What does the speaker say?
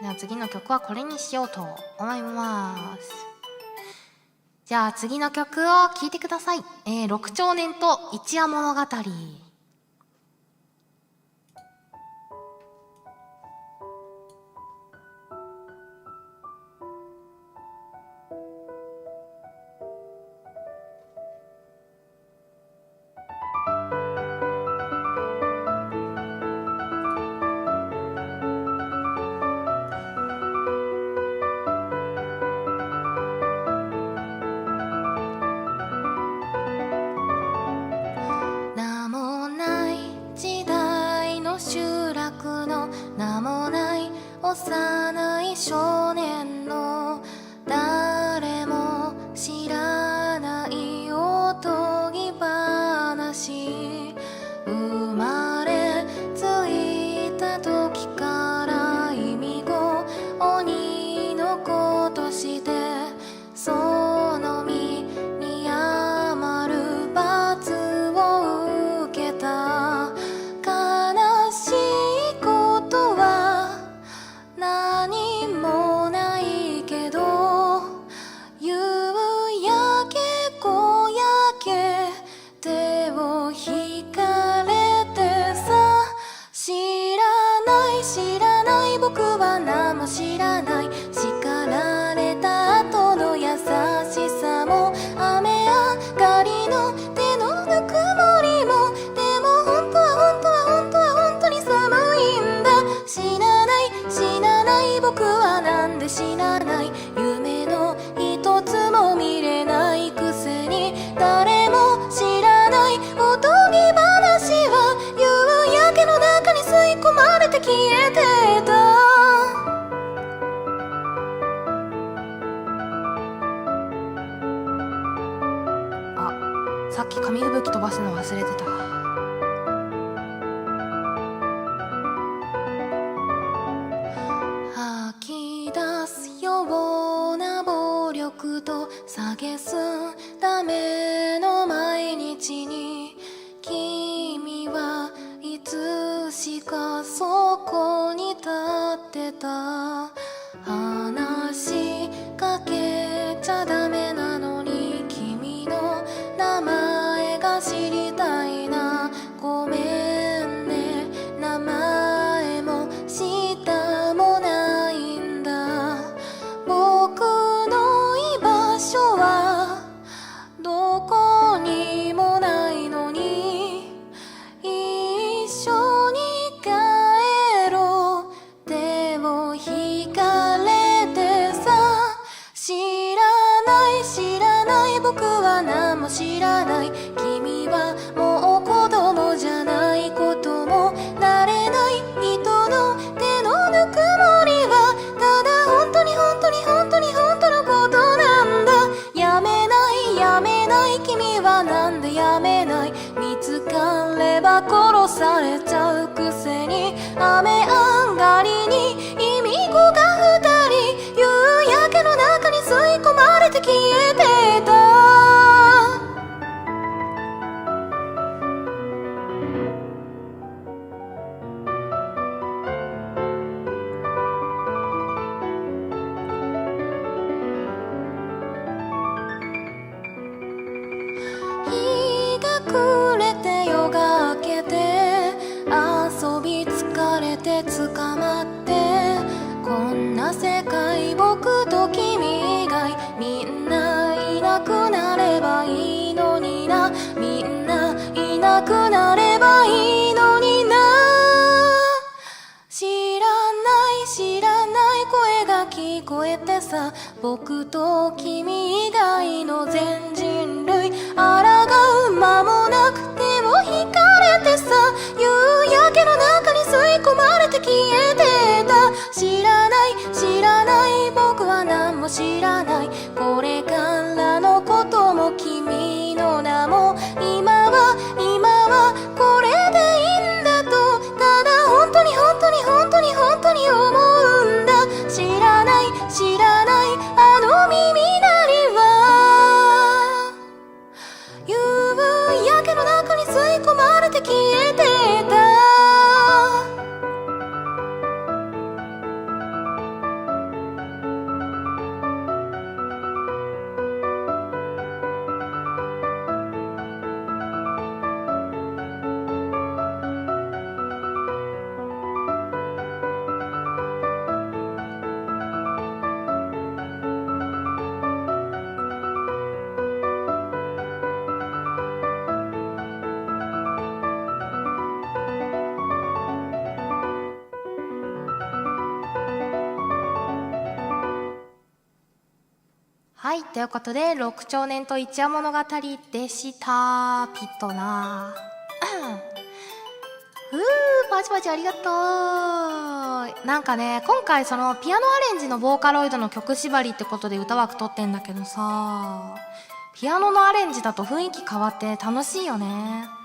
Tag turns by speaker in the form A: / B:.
A: では次の曲はこれにしようと思います。じゃあ次の曲を聴いてください。6兆年と一夜物語。名もない時代の集落の名もない幼い少年の誰も知らないおとぎ話。生まれついた時から意味後鬼の子としてその身に余る罰を受けた。悲しいことは何もないけど夕焼け小焼け手を引かれてさ。知らない僕は何も知らない。叱られた後の優しさも雨上がりの手のぬくもりも。でも本当に寒いんだ。死なない僕はなんで死なない。夢の一つも見れないくせに誰も知らないおとぎ話は夕焼けの中に吸い込まれて消えてた。あ、さっき紙吹雪飛ばすの忘れてた。吐き出すような暴力と蔑すための毎日に君はいつしかそこに立ってた。話しかけちゃダメなのに君の名前が知りたいな。ごめんね、名前も下もないんだ。僕の居場所はどこにもないのに一緒に帰ろう。手を引かれてさ。知らない僕は何も知らない。君はもう子供じゃないことも慣れない人の手のぬくもりはただ本当のことなんだ。やめない君はなんでやめない。見つかれば殺されちゃうくせに雨上がりに意味子が二人夕焼けの中に吸い込まれて消えてた。日が暮れて夜が明けて遊び疲れて捕まってこんな世界僕と君以外みんないなくなればいいのにな。みんないなくなればいいのにな。知らない声が聞こえてさ。僕と君以外の全人類抗う間もなく手を引かれてさ。夕焼けの中に吸い込まれて消えてた。知らない僕は何も知らない。これからのことも君の名も今はこれでいいんだとただ本当に思うんだ。知らないあの耳鳴りは夕焼けの中に吸い込まれて消えてた。はい、ということで6兆年と一夜物語でした。ピットなパチパチありがとう。なんかね、今回そのピアノアレンジのボーカロイドの曲縛りってことで歌枠取ってんだけどさ、ピアノのアレンジだと雰囲気変わって楽しいよね。